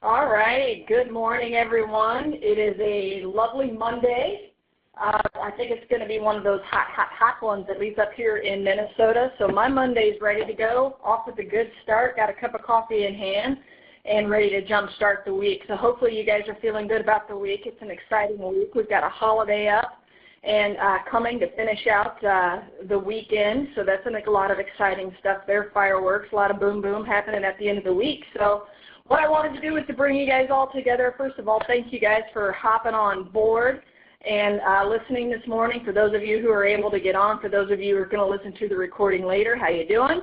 All right. Good morning, everyone. It is a lovely Monday. I think it's going to be one of those hot ones, at least up here in Minnesota. So my Monday's ready to go. Off with a good start. Got a cup of coffee in hand and ready to jumpstart the week. So hopefully you guys are feeling good about the week. It's an exciting week. We've got a holiday up and coming to finish out the weekend. So that's a lot of exciting stuff there. Fireworks, a lot of boom boom happening at the end of the week. So what I wanted to do is to bring you guys all together. First of all, thank you guys for hopping on board and listening this morning. For those of you who are able to get on, for those of you who are going to listen to the recording later, how you doing?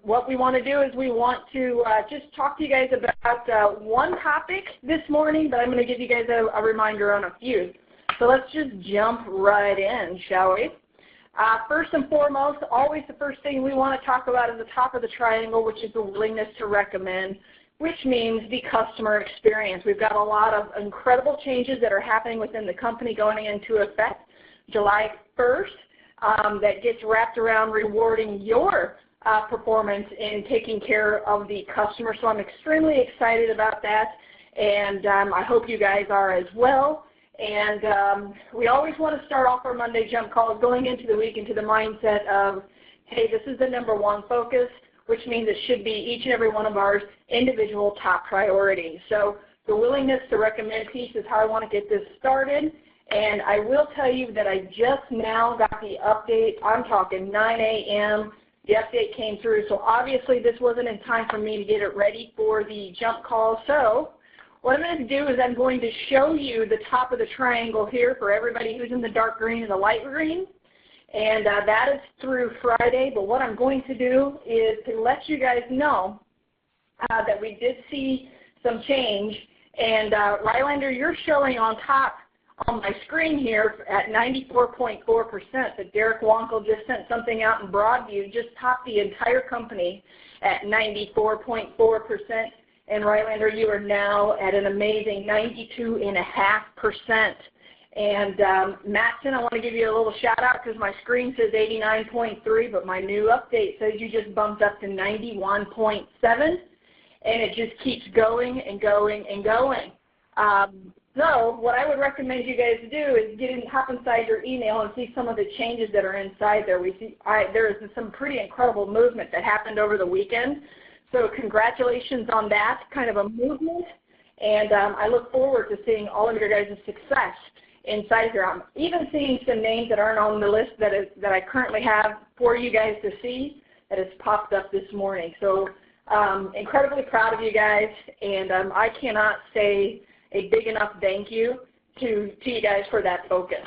What we want to do is we want to just talk to you guys about one topic this morning, but I'm going to give you guys a reminder on a few. So let's just jump right in, shall we? First and foremost, always the first thing we want to talk about is the top of the triangle, which is the willingness to recommend, which means the customer experience. We've got a lot of incredible changes that are happening within the company going into effect July 1st that gets wrapped around rewarding your performance in taking care of the customer. So I'm extremely excited about that, and I hope you guys are as well. And we always want to start off our Monday jump calls going into the week into the mindset of, hey, this is the number one focus, which means it should be each and every one of our individual top priorities. So the willingness to recommend piece is how I want to get this started. And I will tell you that I just now got the update. I'm talking 9 a.m. The update came through. So obviously this wasn't in time for me to get it ready for the jump call. So what I'm going to do is I'm going to show you the top of the triangle here for everybody who's in the dark green and the light green. And that is through Friday, but what I'm going to do is to let you guys know that we did see some change. And Rylander, you're showing on top on my screen here at 94.4%, but Derek Wonkel just sent something out in Broadview, just topped the entire company at 94.4%. And Rylander, you are now at an amazing 92.5%. And Matson, I want to give you a little shout out because my screen says 89.3, but my new update says you just bumped up to 91.7, and it just keeps going and going and going. So what I would recommend you guys do is hop inside your email and see some of the changes that are inside there. We see there is some pretty incredible movement that happened over the weekend. So congratulations on that kind of a movement, and I look forward to seeing all of your guys' success inside here. I'm even seeing some names that aren't on the list that I currently have for you guys to see that has popped up this morning. So incredibly proud of you guys, and I cannot say a big enough thank you to you guys for that focus.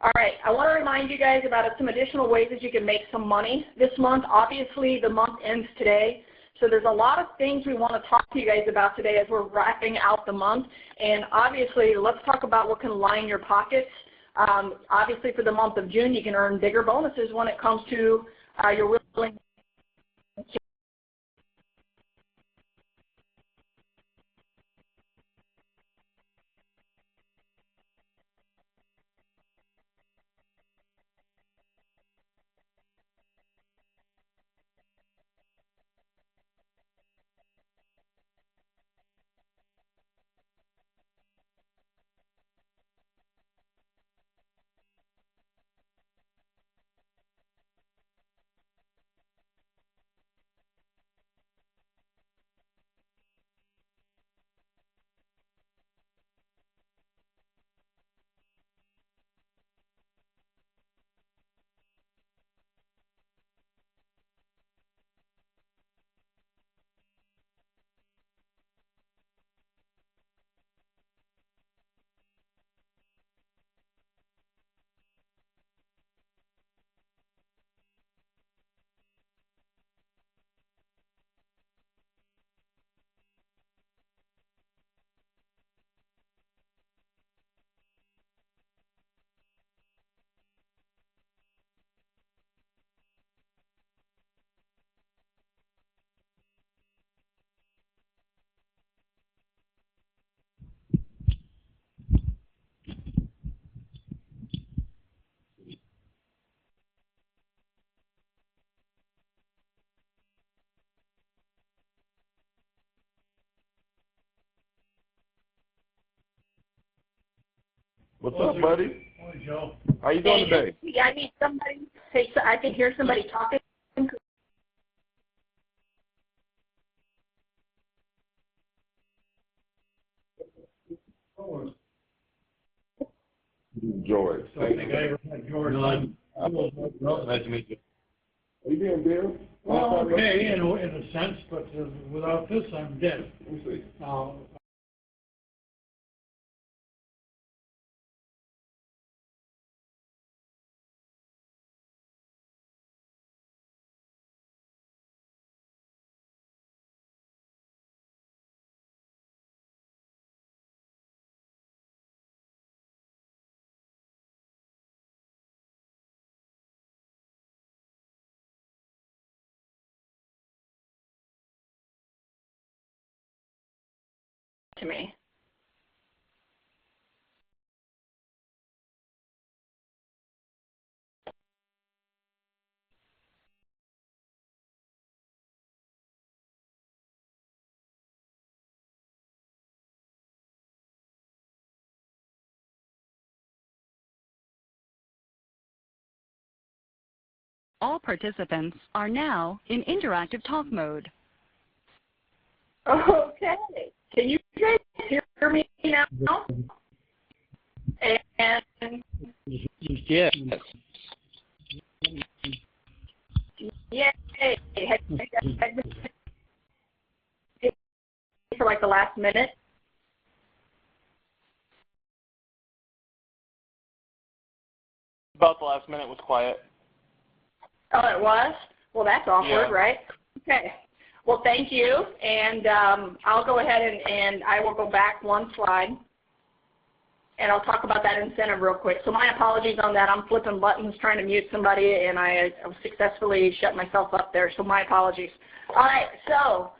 All right, I want to remind you guys about some additional ways that you can make some money this month. Obviously, the month ends today, so there's a lot of things we want to talk to you guys about today as we're wrapping out the month. And obviously, let's talk about what can line your pockets. Obviously, for the month of June, you can earn bigger bonuses when it comes to your willingness. What's up, buddy? Morning, Joe. How you doing today? I need somebody. Hey, so I can hear somebody talking. George. So I think I ever met George. Nice to meet you. Are you doing, Bill? Well, okay, in a sense, but without this, I'm dead. Let me see. Now, To me. All participants are now in interactive talk mode. Okay. Can you guys hear me now? And Yes. yay! For like the last minute. About the last minute was quiet. Oh, it was? Well, that's awkward, Yeah. right? Okay. Well, thank you, and I'll go ahead and I will go back one slide, and I'll talk about that incentive real quick. So my apologies on that. I'm flipping buttons trying to mute somebody, and I successfully shut myself up there, so my apologies. All right, so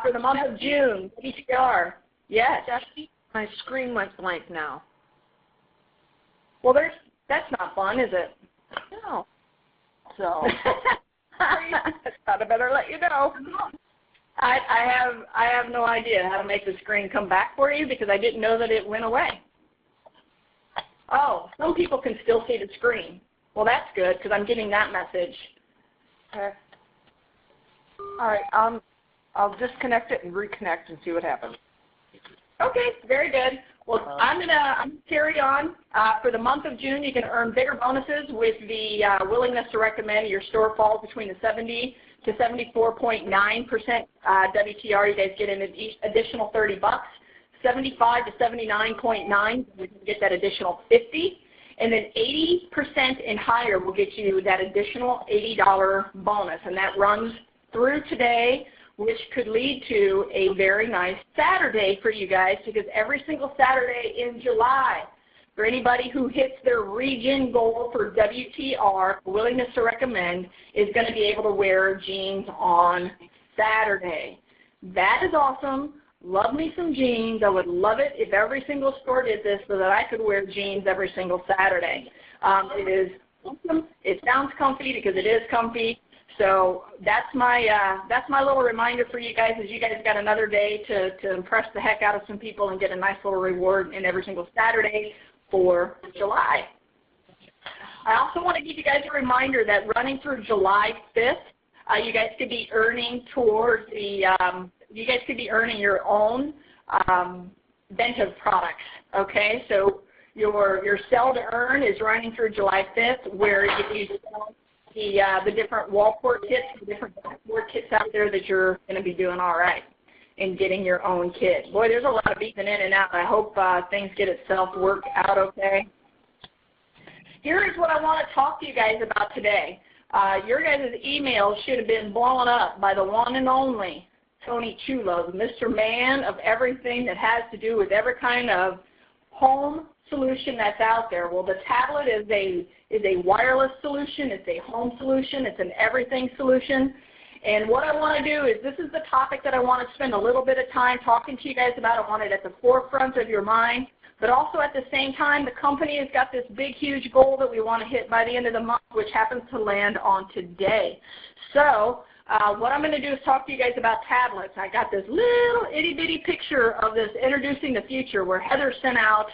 for the month of June, BTR, yes. Jesse, my screen went blank now. Well, that's not fun, is it? No. So I thought I better let you know. I have no idea how to make the screen come back for you because I didn't know that it went away. Oh, some people can still see the screen. Well, that's good because I'm getting that message. okay. All right. I'll disconnect it and reconnect and see what happens. Okay, very good. Well, I'm gonna carry on. For the month of June, you can earn bigger bonuses with the willingness to recommend. Your store falls between the 70 to 74.9% WTR. You guys get an additional $30. 75 to 79.9, you can get that additional $50. And then 80% and higher will get you that additional $80 bonus, and that runs through today, which could lead to a very nice Saturday for you guys, because every single Saturday in July, for anybody who hits their region goal for WTR, willingness to recommend, is going to be able to wear jeans on Saturday. That is awesome. Love me some jeans. I would love it if every single store did this so that I could wear jeans every single Saturday. It is awesome. It sounds comfy because it is comfy. So that's my little reminder for you guys, is you guys got another day to impress the heck out of some people and get a nice little reward in every single Saturday for July. I also want to give you guys a reminder that running through July 5th, you guys could be earning towards the you guys could be earning your own Ventive products. Okay, so your sell to earn is running through July 5th, where you sell the different Wallport kits, the different Wallport kits out there that you're going to be doing all right and getting your own kit. Boy, there's a lot of beeping in and out. I hope things get itself worked out okay. Here is what I want to talk to you guys about today. Your guys' emails should have been blown up by the one and only Tony Chulo, Mr. Man of everything that has to do with every kind of home solution that's out there. Well, the tablet is a wireless solution. It's a home solution. It's an everything solution. And what I want to do is, this is the topic that I want to spend a little bit of time talking to you guys about. I want it at the forefront of your mind. But also at the same time, the company has got this big, huge goal that we want to hit by the end of the month, which happens to land on today. So What I'm going to do is talk to you guys about tablets. I got this little itty-bitty picture of this Introducing the Future where Heather sent out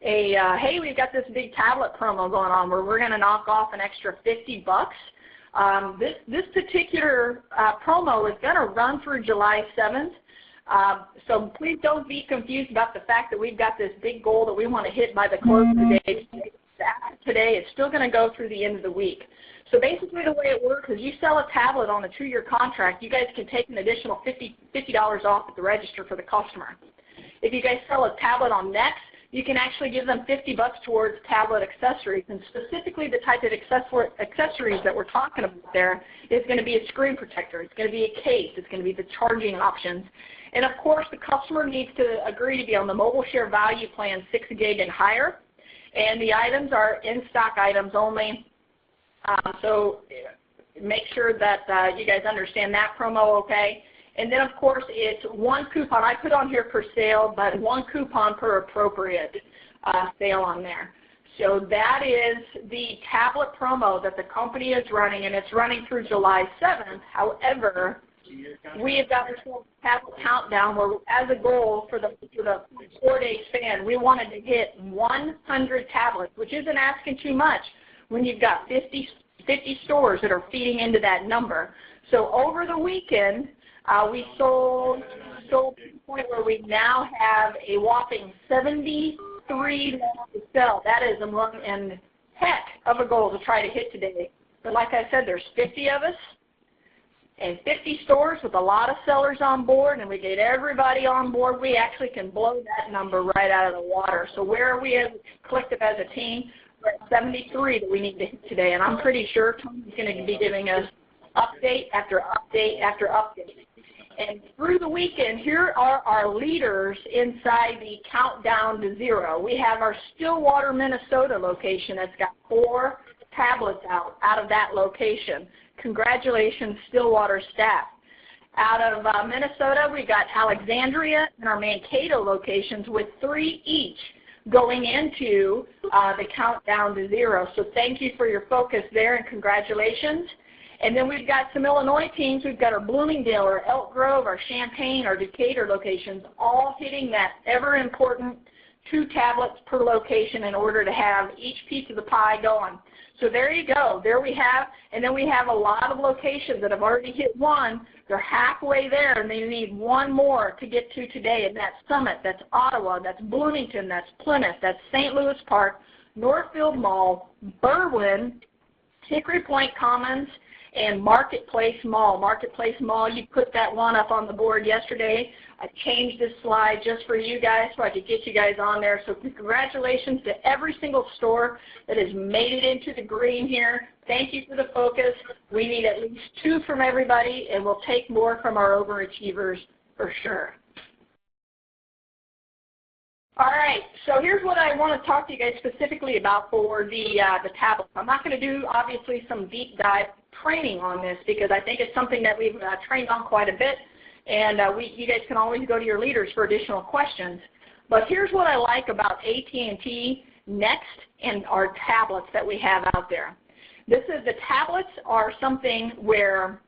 a, hey, we've got this big tablet promo going on where we're going to knock off an extra $50. This particular promo is going to run through July 7th. So please don't be confused about the fact that we've got this big goal that we want to hit by the close of the day. Today, it's still going to go through the end of the week. So basically the way it works is you sell a tablet on a 2-year contract, you guys can take an additional $50 off at the register for the customer. If you guys sell a tablet on Next, you can actually give them $50 towards tablet accessories, and specifically the type of accessories that we're talking about there is going to be a screen protector, it's going to be a case, it's going to be the charging options. And of course, the customer needs to agree to be on the Mobile Share Value Plan 6 gig and higher, and the items are in-stock items only. So make sure that you guys understand that promo okay. And then, of course, it's one coupon. I put on here per sale, but one coupon per appropriate sale on there. So that is the tablet promo that the company is running, and it's running through July 7th. However, we have got this whole tablet countdown where, as a goal for the 4-day span, we wanted to hit 100 tablets, which isn't asking too much when you've got 50 stores that are feeding into that number. So over the weekend, we sold to the point where we now have a whopping 73 left to sell. That is a heck of a goal to try to hit today. But like I said, there's 50 of us and 50 stores with a lot of sellers on board, and we get everybody on board. We actually can blow that number right out of the water. So where are we as a collective as a team? We're at 73 that we need to hit today, and I'm pretty sure Tony's going to be giving us update after update after update. And through the weekend, here are our leaders inside the countdown to zero. We have our Stillwater, Minnesota location that's got 4 tablets out of that location. Congratulations, Stillwater staff. Out of Minnesota, we got Alexandria and our Mankato locations with 3 each going into the countdown to zero. So thank you for your focus there, and congratulations. And then we've got some Illinois teams. We've got our Bloomingdale, our Elk Grove, our Champaign, our Decatur locations, all hitting that ever-important 2 tablets per location in order to have each piece of the pie going. So there you go. There we have, and then we have a lot of locations that have already hit 1. They're halfway there, and they need 1 more to get to today, and that's Summit, that's Ottawa, that's Bloomington, that's Plymouth, that's St. Louis Park, Northfield Mall, Berwyn, Hickory Point Commons, and Marketplace Mall. Marketplace Mall, you put that one up on the board yesterday. I changed this slide just for you guys so I could get you guys on there. So congratulations to every single store that has made it into the green here. Thank you for the focus. We need at least 2 from everybody, and we'll take more from our overachievers for sure. All right, so here's what I want to talk to you guys specifically about for the tablets. I'm not going to do, obviously, some deep dive training on this because I think it's something that we've trained on quite a bit, and you guys can always go to your leaders for additional questions. But here's what I like about AT&T Next and our tablets that we have out there. The tablets are something where,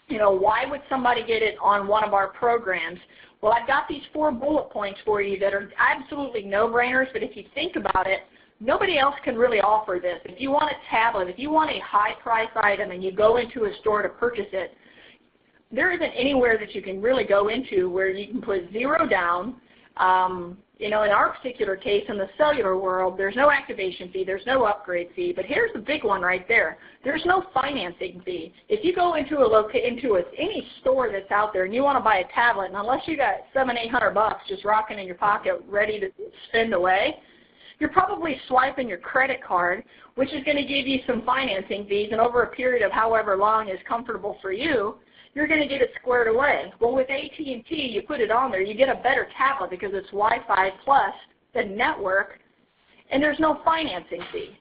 you know, why would somebody get it on one of our programs? Well, I've got these 4 bullet points for you that are absolutely no-brainers, but if you think about it, nobody else can really offer this. If you want a tablet, if you want a high-price item and you go into a store to purchase it, there isn't anywhere that you can really go into where you can put 0 down. You know, in our particular case, in the cellular world, there's no activation fee, there's no upgrade fee, but here's the big one right there. There's no financing fee. If you go into any store that's out there and you want to buy a tablet, and unless you got $700-800 just rocking in your pocket ready to spend away, you're probably swiping your credit card, which is going to give you some financing fees, and over a period of however long is comfortable for you, you're going to get it squared away. Well, with AT&T, you put it on there, you get a better tablet because it's Wi-Fi plus the network, and there's no financing fee.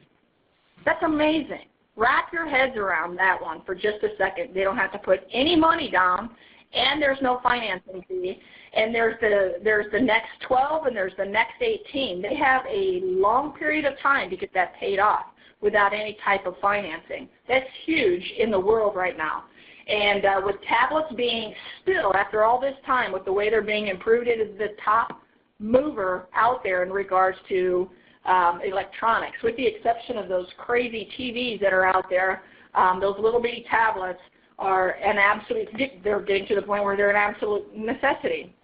That's amazing. Wrap your heads around that one for just a second. They don't have to put any money down, and there's no financing fee. And there's the next 12 and there's the next 18. They have a long period of time to get that paid off without any type of financing. That's huge in the world right now. And with tablets being still, after all this time, with the way they're being improved, it is the top mover out there in regards to electronics, with the exception of those crazy TVs that are out there. Those little bitty tablets are an absolute, they're getting to the point where they're an absolute necessity.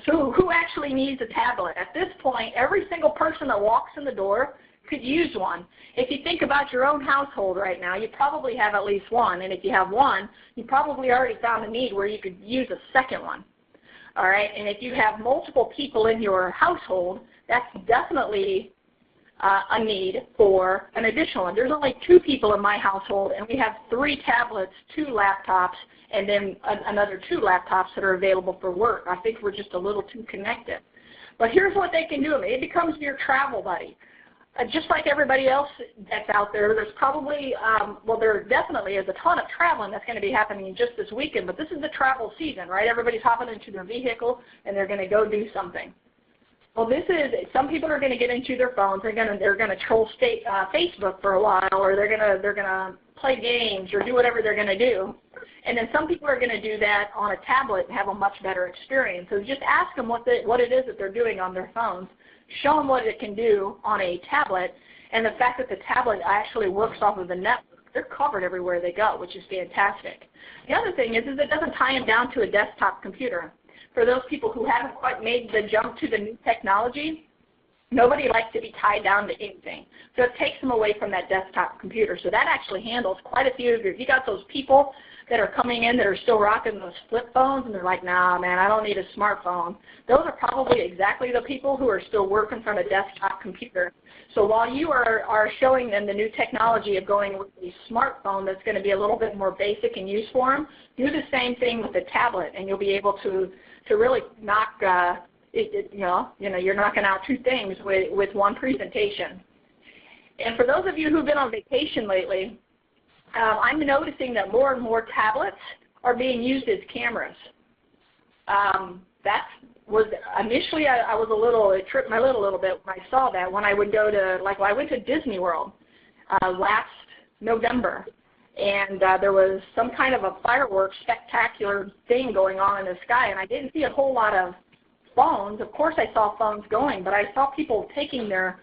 So who actually needs a tablet? At this point, every single person that walks in the door could use one. If you think about your own household right now, you probably have at least one, and if you have one, you probably already found a need where you could use a second one. All right, and if you have multiple people in your household, that's definitely a need for an additional one. There's only 2 people in my household, and we have 3 tablets, 2 laptops, and then another 2 laptops that are available for work. I think we're just a little too connected. But here's what they can do. It becomes your travel buddy. Just like everybody else that's out there, there's probably, well, there definitely is a ton of traveling that's going to be happening just this weekend, but this is the travel season, right? Everybody's hopping into their vehicle, and they're going to go do something. Well, this is, some people are going to get into their phones. They're going to troll Facebook for a while, or they're going to play games or do whatever they're going to do. And then some people are going to do that on a tablet and have a much better experience. So just ask them what it is that they're doing on their phones. Show them what it can do on a tablet, and the fact that the tablet actually works off of the network. They're covered everywhere they go, which is fantastic. The other thing is it doesn't tie them down to a desktop computer. For those people who haven't quite made the jump to the new technology, nobody likes to be tied down to anything. So it takes them away from that desktop computer. So that actually handles quite a few of you got those people that are coming in that are still rocking those flip phones, and they're like, nah, man, I don't need a smartphone. Those are probably exactly the people who are still working from a desktop computer. So while you are showing them the new technology of going with a smartphone that's going to be a little bit more basic and use for them, do the same thing with the tablet, and you'll be able to really knock, you're knocking out 2 things with one presentation. And for those of you who've been on vacation lately, I'm noticing that more and more tablets are being used as cameras. That was initially I was a little, it tripped my lid a little bit when I saw that. When I would go to, I went to Disney World last November, and there was some kind of a fireworks spectacular thing going on in the sky, and I didn't see a whole lot of phones. Of course I saw phones going, but I saw people taking their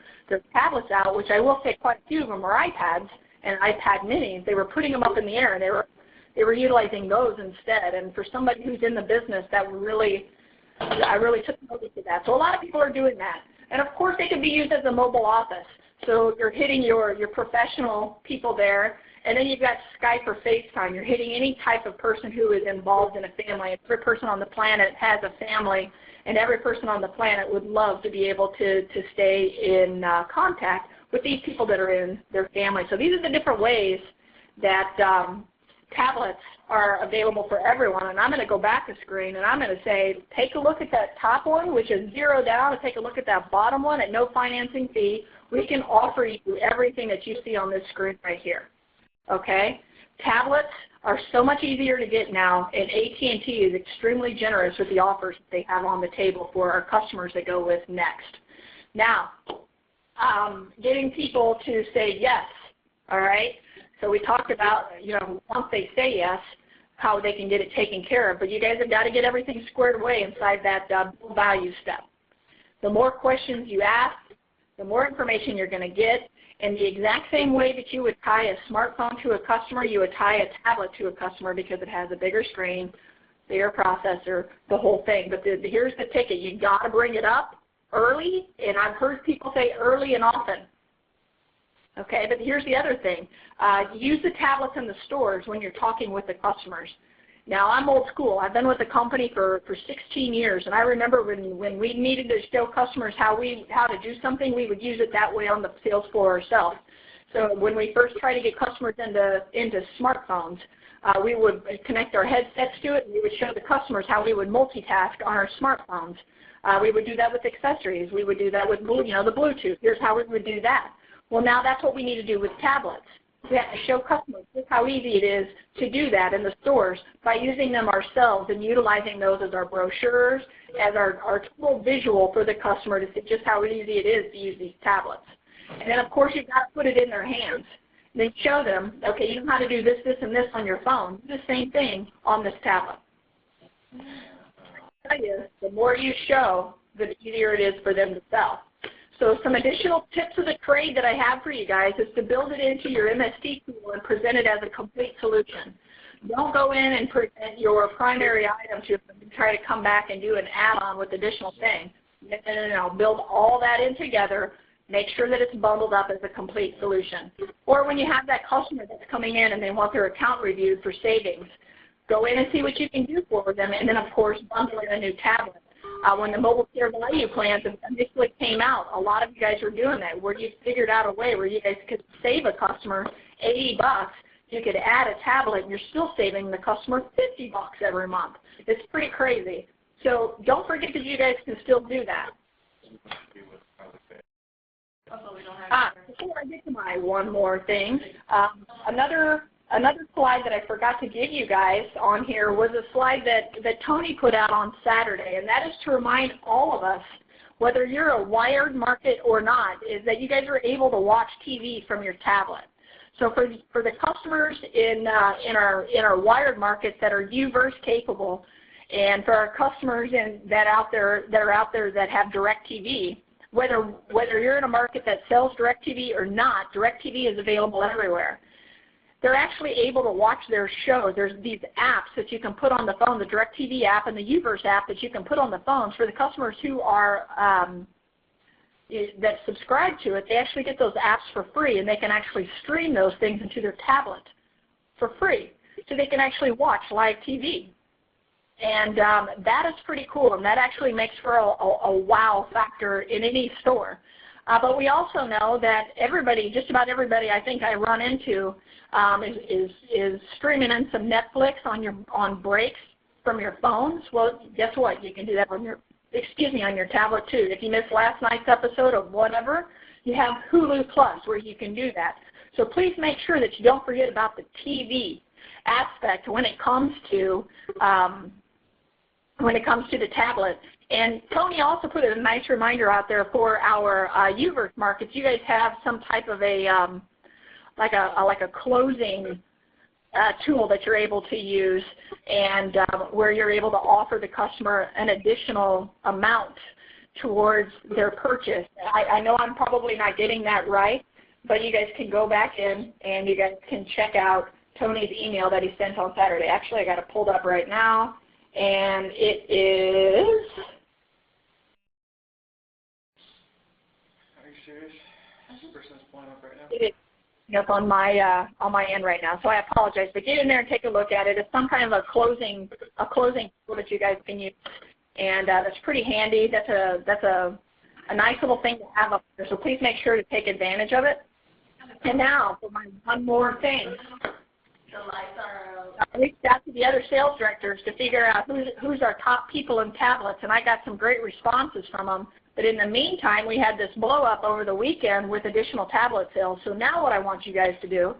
tablets out, which I will say quite a few of them were iPads and iPad minis. They were putting them up in the air, and they were utilizing those instead. And for somebody who's in the business, I really took notice of that. So a lot of people are doing that. And of course they can be used as a mobile office. So you're hitting your professional people there, and then you've got Skype or FaceTime. You're hitting any type of person who is involved in a family. Every person on the planet has a family, and every person on the planet would love to be able to stay in contact with these people that are in their family. So these are the different ways that tablets are available for everyone. And I'm going to go back a screen, and I'm going to say, take a look at that top one, which is 0 down, and take a look at that bottom one at no financing fee. We can offer you everything that you see on this screen right here. Okay? Tablets are so much easier to get now, and AT&T is extremely generous with the offers that they have on the table for our customers that go with Next. Now, getting people to say yes, all right? So we talked about, once they say yes, how they can get it taken care of, but you guys have got to get everything squared away inside that value step. The more questions you ask, the more information you're going to get, and the exact same way that you would tie a smartphone to a customer, you would tie a tablet to a customer because it has a bigger screen, bigger processor, the whole thing. But here's the ticket. You got to bring it up early, and I've heard people say early and often. Okay, but here's the other thing. Use the tablets in the stores when you're talking with the customers. Now, I'm old school. I've been with the company for 16 years, and I remember when we needed to show customers how to do something, we would use it that way on the sales floor ourselves. So when we first tried to get customers into smartphones, we would connect our headsets to it, and we would show the customers how we would multitask on our smartphones. We would do that with accessories. We would do that with the Bluetooth. Here's how we would do that. Well, now that's what we need to do with tablets. We have to show customers just how easy it is to do that in the stores by using them ourselves and utilizing those as our brochures, as our total visual for the customer to see just how easy it is to use these tablets. And then, of course, you've got to put it in their hands. Then show them, okay, you know how to do this, this, and this on your phone. Do the same thing on this tablet. I tell you, the more you show, the easier it is for them to sell. So some additional tips of the trade that I have for you guys is to build it into your MST tool and present it as a complete solution. Don't go in and present your primary item to them and try to come back and do an add-on with additional things. No. Build all that in together. Make sure that it's bundled up as a complete solution. Or when you have that customer that's coming in and they want their account reviewed for savings, go in and see what you can do for them, and then, of course, bundle in a new tablet. When the mobile care value plans initially came out, a lot of you guys were doing that, where you figured out a way where you guys could save a customer $80. You could add a tablet, and you're still saving the customer $50 every month. It's pretty crazy. So don't forget that you guys can still do that. Before I get to my one more thing, another slide that I forgot to give you guys on here was a slide that Tony put out on Saturday, and that is to remind all of us, whether you're a wired market or not, is that you guys are able to watch TV from your tablet. So for the customers in our wired markets that are UVerse capable, and for our customers that are out there that have DirecTV, whether you're in a market that sells DirecTV or not, DirecTV is available everywhere. They're actually able to watch their shows. There's these apps that you can put on the phone, the DirecTV app and the UVerse app that you can put on the phones. For the customers who are that subscribe to it, they actually get those apps for free, and they can actually stream those things into their tablet for free. So they can actually watch live TV. And that is pretty cool, and that actually makes for a wow factor in any store. But we also know that everybody, just about everybody I think I run into is streaming in some Netflix on breaks from your phones. Well, guess what? You can do that on your tablet too. If you missed last night's episode of whatever, you have Hulu Plus where you can do that. So please make sure that you don't forget about the TV aspect when it comes to the tablet. And Tony also put a nice reminder out there for our UVerse markets. You guys have some type of a like a closing tool that you're able to use, and where you're able to offer the customer an additional amount towards their purchase. I know I'm probably not getting that right, but you guys can go back in and you guys can check out Tony's email that he sent on Saturday. Actually, I got it pulled up right now, and it is. Are you serious? This person's pulling up right now. It is up on my end right now, so I apologize. But get in there and take a look at it. It's some kind of a closing tool that you guys can use, and that's pretty handy. That's a nice little thing to have up there. So please make sure to take advantage of it. And now for my one more thing. I reached out to the other sales directors to figure out who's our top people in tablets, and I got some great responses from them. But in the meantime, we had this blow up over the weekend with additional tablet sales. So now what I want you guys to do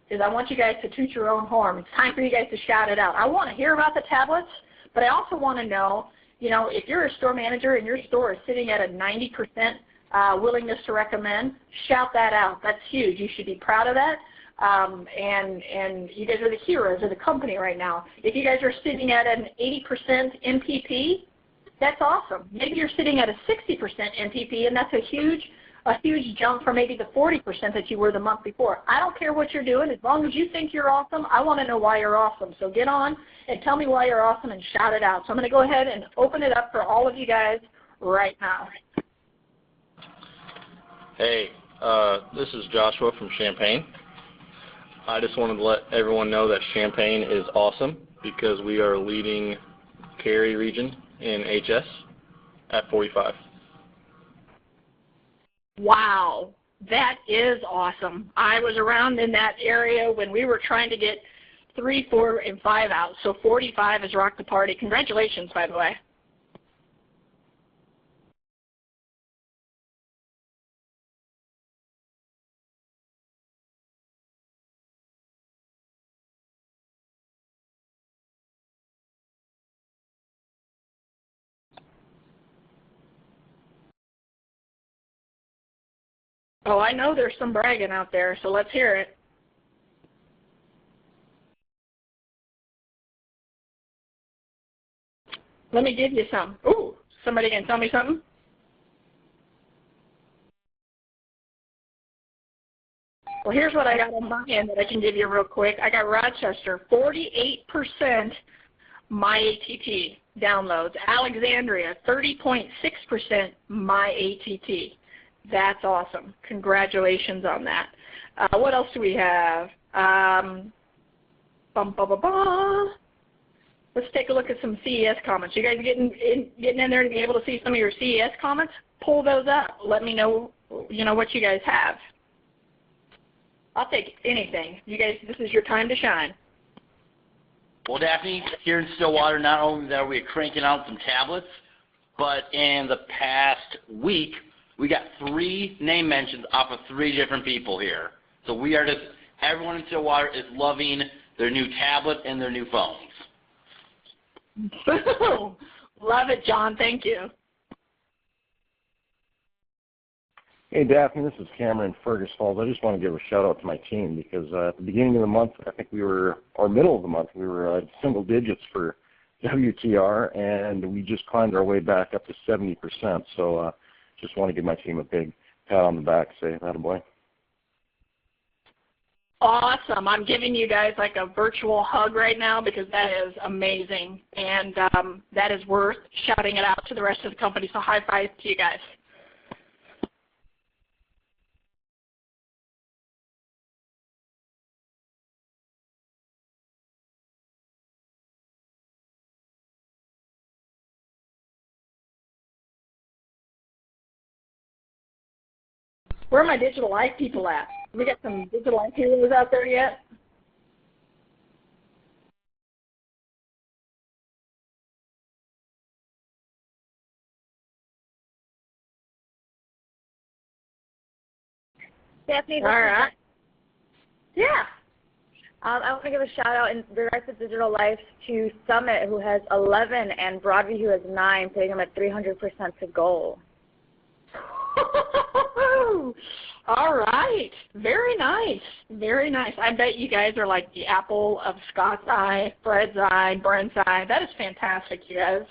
is I want you guys to toot your own horn. It's time for you guys to shout it out. I want to hear about the tablets, but I also want to know, if you're a store manager and your store is sitting at a 90% willingness to recommend, shout that out. That's huge. You should be proud of that. And you guys are the heroes of the company right now. If you guys are sitting at an 80% MPP, that's awesome. Maybe you're sitting at a 60% MPP, and that's a huge jump from maybe the 40% that you were the month before. I don't care what you're doing. As long as you think you're awesome, I want to know why you're awesome. So get on and tell me why you're awesome and shout it out. So I'm going to go ahead and open it up for all of you guys right now. Hey, this is Joshua from Champaign. I just wanted to let everyone know that Champaign is awesome because we are leading Cary region in HS at 45. Wow, that is awesome. I was around in that area when we were trying to get 3, 4, and 5 out, so 45 has rocked the party. Congratulations, by the way. Oh, I know there's some bragging out there, so let's hear it. Let me give you some. Ooh, somebody can tell me something? Well, here's what I got on my end that I can give you real quick. I got Rochester, 48% MyATT downloads. Alexandria, 30.6% MyATT. That's awesome. Congratulations on that. What else do we have? Let's take a look at some CES comments. You guys getting in there to be able to see some of your CES comments? Pull those up. Let me know, what you guys have. I'll take anything. You guys, this is your time to shine. Well, Daphne, here in Stillwater, not only are we cranking out some tablets, but in the past week, we got 3 name mentions off of 3 different people here. So we are everyone in Stillwater is loving their new tablet and their new phones. Love it, John. Thank you. Hey, Daphne, this is Cameron Fergus Falls. I just want to give a shout-out to my team because at the beginning of the month, I think or middle of the month, we were single digits for WTR, and we just climbed our way back up to 70%. So just want to give my team a big pat on the back, say, attaboy. Awesome. I'm giving you guys like a virtual hug right now because that is amazing, and that is worth shouting it out to the rest of the company. So high five to you guys. Where are my Digital Life people at? We got some Digital Life heroes out there yet? Daphne, All right. Yeah. I want to give a shout out in regards to Digital Life to Summit, who has 11, and Broadview, who has 9, putting them at 300% to goal. All right. Very nice. Very nice. I bet you guys are like the apple of Scott's eye, Fred's eye, Brent's eye. That is fantastic, you guys.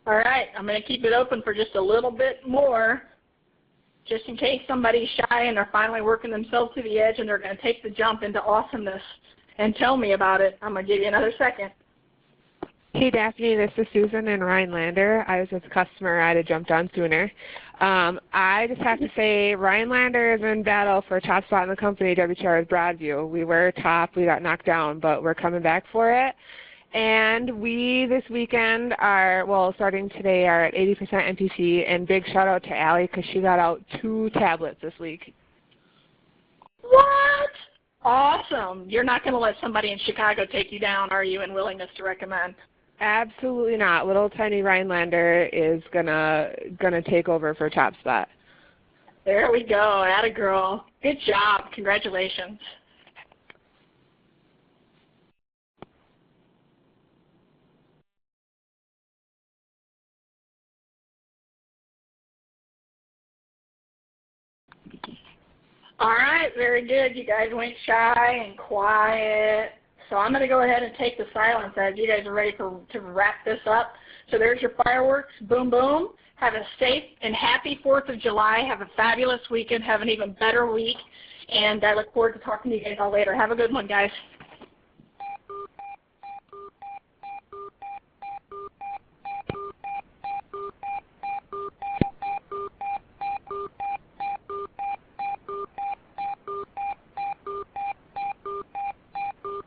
All right. I'm going to keep it open for just a little bit more, just in case somebody's shy and they're finally working themselves to the edge and they're going to take the jump into awesomeness and tell me about it. I'm going to give you another second. Hey Daphne, this is Susan in Rhinelander. I was with a customer. I'd have jumped on sooner. I just have to say Rhinelander is in battle for top spot in the company, WTR with Broadview. We were top. We got knocked down, but we're coming back for it. And we, this weekend, starting today, are at 80% MPC. And big shout out to Allie because she got out 2 tablets this week. What? Awesome. You're not going to let somebody in Chicago take you down, are you, in willingness to recommend? Absolutely not. Little tiny Rhinelander is gonna take over for top spot. There we go. Atta girl. Good job. Congratulations. All right. Very good. You guys went shy and quiet. So I'm going to go ahead and take the silence as you guys are ready to wrap this up. So there's your fireworks. Boom, boom. Have a safe and happy 4th of July. Have a fabulous weekend. Have an even better week. And I look forward to talking to you guys all later. Have a good one, guys.